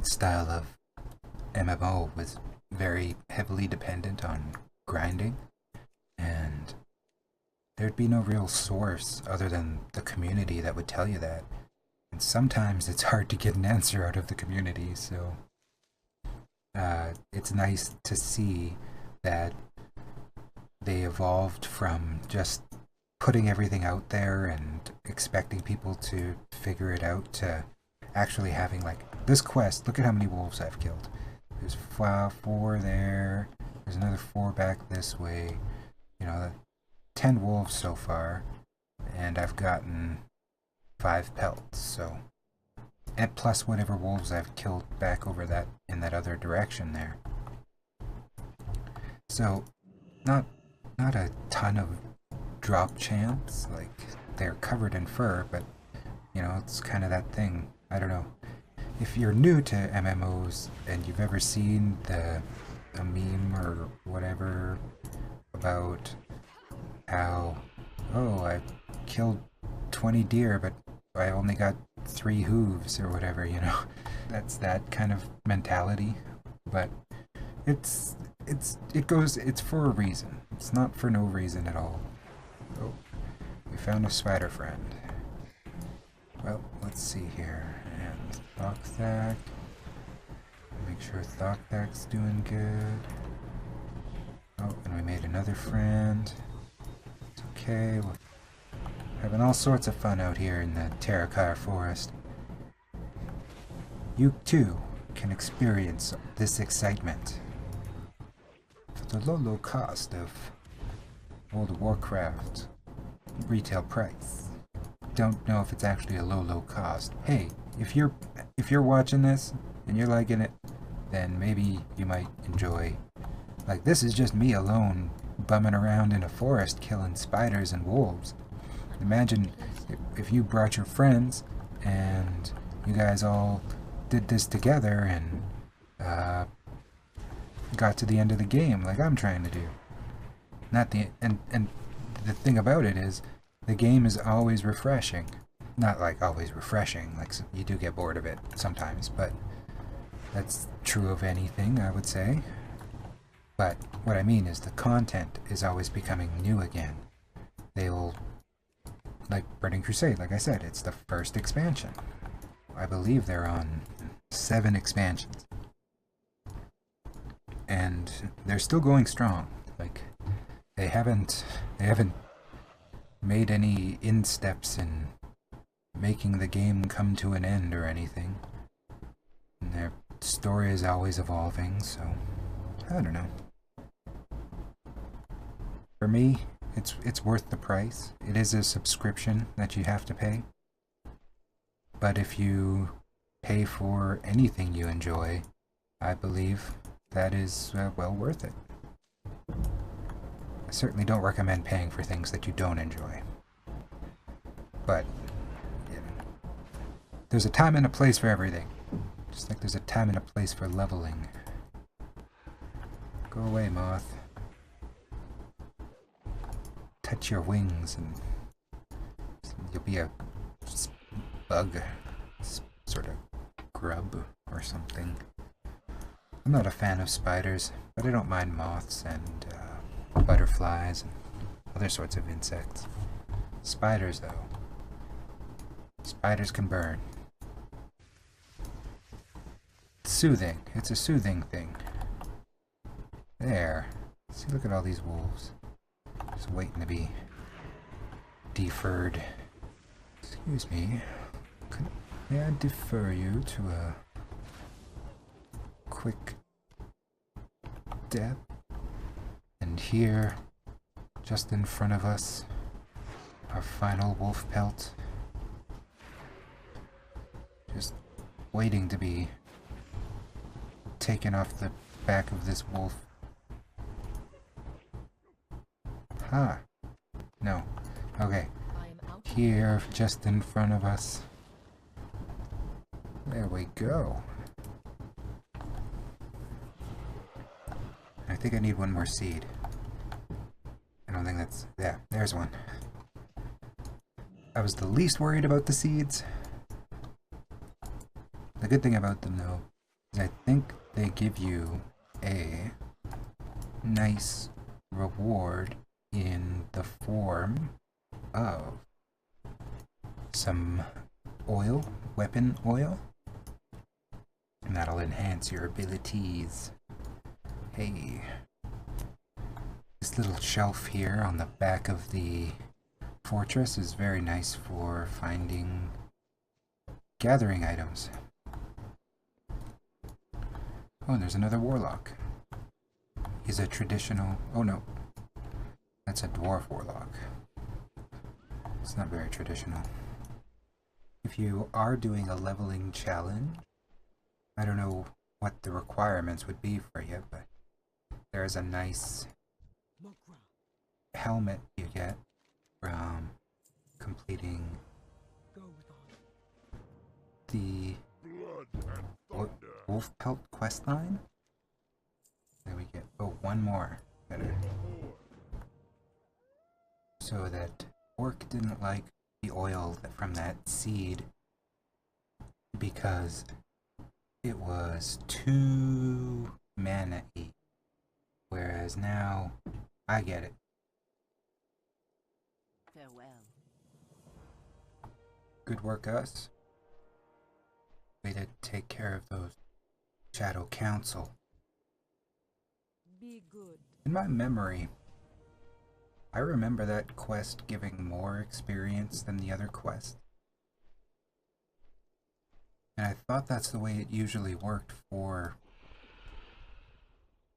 old style of MMO was very heavily dependent on grinding, and there'd be no real source other than the community that would tell you that. And sometimes it's hard to get an answer out of the community, so it's nice to see that they evolved from just putting everything out there and expecting people to figure it out to actually having, like, this quest. Look at how many wolves I've killed. There's 4 there. There's another 4 back this way. You know, 10 wolves so far, and I've gotten 5 pelts, so, and plus whatever wolves I've killed back over that in that other direction there. So not a ton of drop chance, like they're covered in fur, but you know, it's kind of that thing. I don't know if you're new to MMOs and you've ever seen a meme or whatever about how, oh, I killed 20 deer, but I only got 3 hooves or whatever, you know. That's that kind of mentality. But it's for a reason. It's not for no reason at all. Oh, we found a spider friend. Well, let's see here. And Thokthak. Make sure Thokthak's doing good. Oh, and we made another friend. It's okay. We're having all sorts of fun out here in the Terrokar forest. You too can experience this excitement for the low cost of World of Warcraft retail price. Don't know if it's actually a low cost. Hey, if you're watching this and you're liking it, then maybe you might enjoy. Like, this is just me alone bumming around in a forest killing spiders and wolves. Imagine if you brought your friends and you guys all did this together and got to the end of the game like I'm trying to do. And the thing about it is the game is always refreshing. Not like always refreshing, like you do get bored of it sometimes, but that's true of anything, I would say. But what I mean is the content is always becoming new again. They'll, like Burning Crusade, like I said, it's the first expansion. I believe they're on 7 expansions. And they're still going strong. Like, they haven't made any insteps in making the game come to an end or anything. And their story is always evolving, so I don't know. For me, it's worth the price. It is a subscription that you have to pay. But if you pay for anything you enjoy, I believe that is well worth it. I certainly don't recommend paying for things that you don't enjoy. But yeah, there's a time and a place for everything. Just like there's a time and a place for leveling. Go away, moth. Touch your wings and you'll be a bug, sort of grub or something. I'm not a fan of spiders, but I don't mind moths and butterflies and other sorts of insects. Spiders, though. Spiders can burn. It's soothing. It's a soothing thing. There. See, look at all these wolves. Just waiting to be deferred. Excuse me. May I defer you to a quick dab? And here, just in front of us, our final wolf pelt. Just waiting to be taken off the back of this wolf. Huh. No. Okay. Here, just in front of us. There we go. I think I need one more seed. I don't think that's... Yeah, there's one. I was the least worried about the seeds. The good thing about them, though, I think they give you a nice reward in the form of some oil, weapon oil, and that'll enhance your abilities. Hey, this little shelf here on the back of the fortress is very nice for finding gathering items. Oh, and there's another warlock. He's a traditional... Oh no, that's a dwarf warlock. It's not very traditional. If you are doing a leveling challenge, I don't know what the requirements would be for you, but there's a nice helmet you get from completing the Wolf Pelt questline. There we get, oh, one more. Better. So that Orc didn't like the oil from that seed because it was too mana-y. Whereas now, I get it. Farewell. Good work, us. We did take care of those Shadow Council. Be good. In my memory, I remember that quest giving more experience than the other quests. And I thought that's the way it usually worked for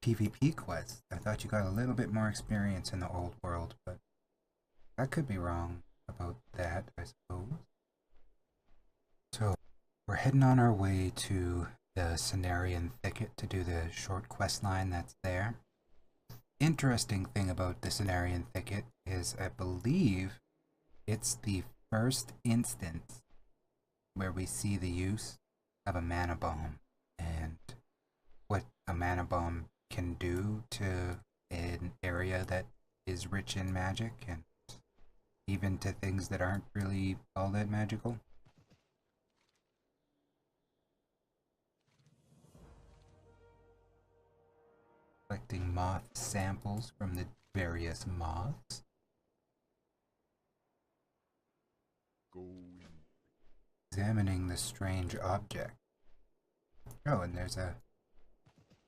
PvP quests. I thought you got a little bit more experience in the old world, but I could be wrong about that, I suppose. So, we're heading on our way to the Cenarian Thicket to do the short quest line that's there. Interesting thing about the Cenarian Thicket is I believe it's the first instance where we see the use of a mana bomb and what a mana bomb can do to an area that is rich in magic and even to things that aren't really all that magical. Collecting moth samples from the various moths. Examining the strange object. Oh, and there's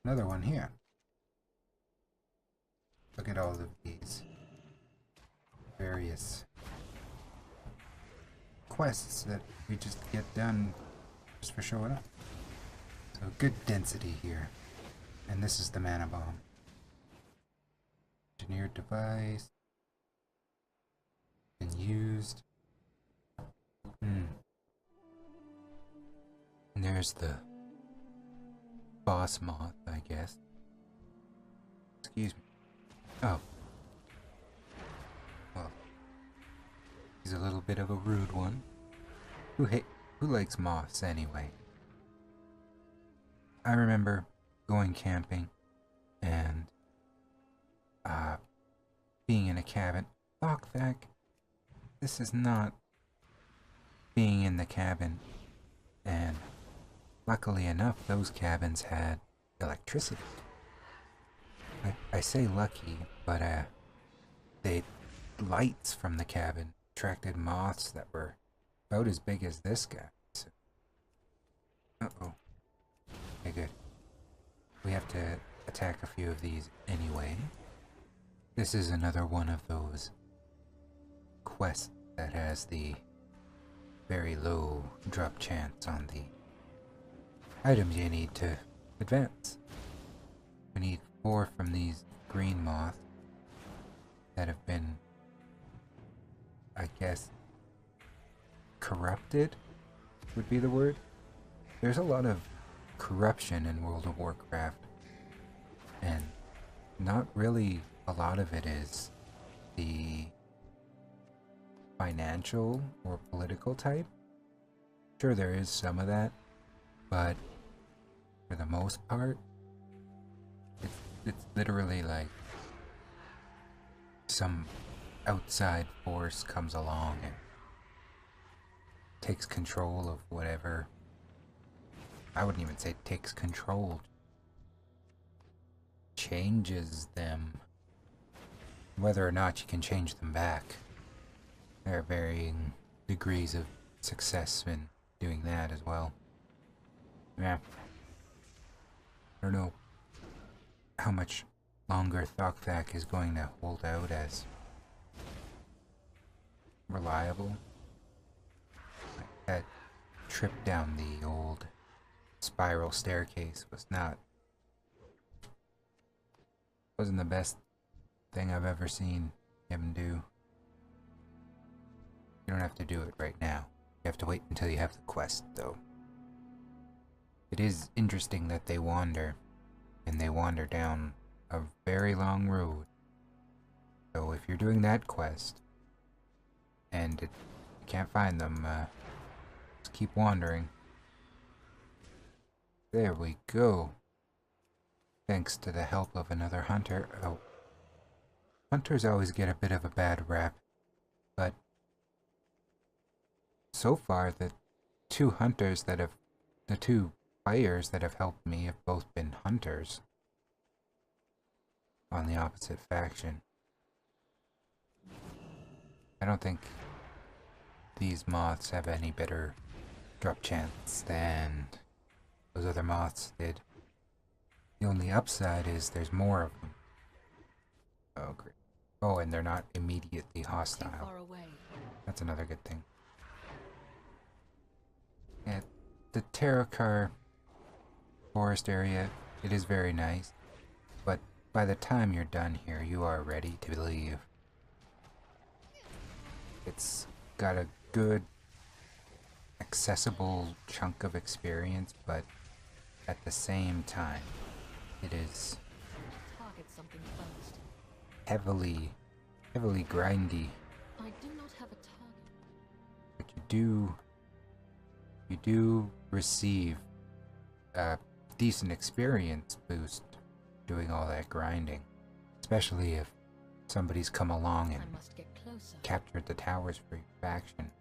another one here. Look at all of these various quests that we just get done just for showing up. So good density here. And this is the mana bomb. Engineered device. Been used. And there's the boss moth, I guess. Excuse me. Oh. Well. He's a little bit of a rude one. Who likes moths anyway? I remember going camping and being in a cabin. Lockback. This is not being in the cabin. And luckily enough, those cabins had electricity. I say lucky, but the lights from the cabin attracted moths that were about as big as this guy. So, uh-oh. Okay, good. We have to attack a few of these anyway. This is another one of those quests that has the very low drop chance on the items you need to advance. We need 4 from these green moths that have been, I guess, corrupted would be the word. There's a lot of corruption in World of Warcraft, and not really a lot of it is the financial or political type. Sure, there is some of that, but for the most part, it's literally like some outside force comes along and takes control of whatever I wouldn't even say takes control. Changes them. Whether or not you can change them back. There are varying degrees of success in doing that as well. Yeah. I don't know how much longer Thokthak is going to hold out as reliable. Like that trip down the old spiral staircase wasn't the best thing I've ever seen him do. You don't have to do it right now. You have to wait until you have the quest, though. It is interesting that they wander, and they wander down a very long road. So if you're doing that quest, and you can't find them, just keep wandering. There we go. Thanks to the help of another hunter. Oh. Hunters always get a bit of a bad rap, but so far the two players that have helped me have both been hunters on the opposite faction. I don't think these moths have any better drop chance than those other moths did. The only upside is there's more of them. Oh, great. Oh, and they're not immediately hostile. That's another good thing. Yeah, the Terrokar forest area, it is very nice, but by the time you're done here, you are ready to leave. It's got a good, accessible chunk of experience, but at the same time, it is heavily grindy. I do not have a target. But you do receive a decent experience boost doing all that grinding, especially if somebody's come along and captured the towers for your faction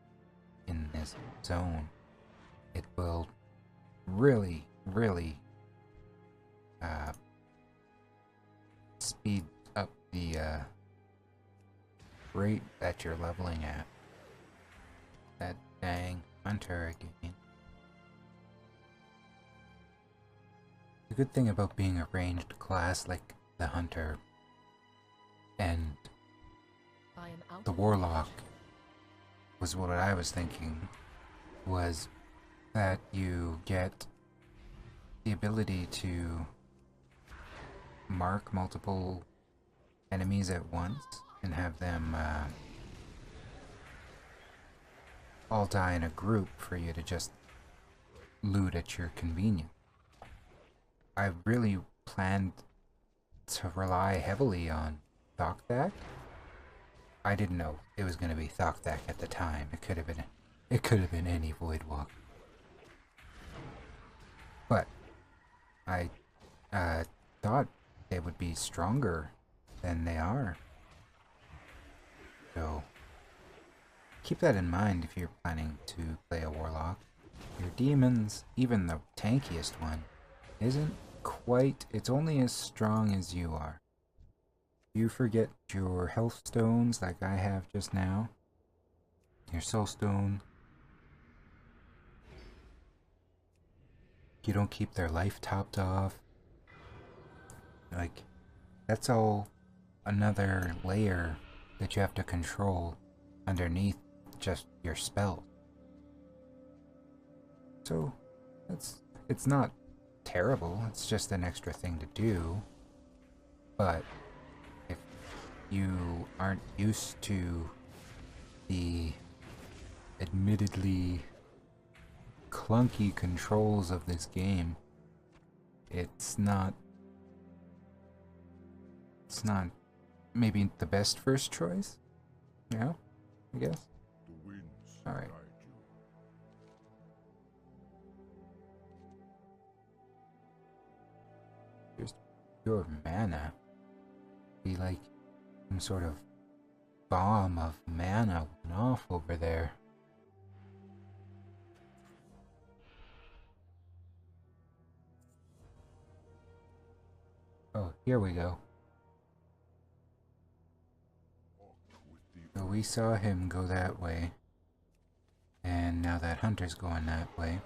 in this zone. It will really speed up the rate that you're leveling at. That dang hunter again. The good thing about being a ranged class like the hunter and the warlock was what I was thinking, was that you get the ability to mark multiple enemies at once and have them all die in a group for you to just loot at your convenience. I really planned to rely heavily on Thokthak. I didn't know it was going to be Thokthak at the time. It could have been any Voidwalker. But I thought they would be stronger than they are. So keep that in mind if you're planning to play a warlock. Your demons, even the tankiest one, isn't quite, it's only as strong as you are. You forget your health stones like I have just now, your soul stone. You don't keep their life topped off. Like, that's all another layer that you have to control underneath just your spell. So it's not terrible, it's just an extra thing to do. But if you aren't used to the admittedly clunky controls of this game, it's not maybe the best first choice. Yeah, I guess. Alright. Just pure mana. Be like some sort of bomb of mana went off over there. here we go. So we saw him go that way. And now that hunter's going that way.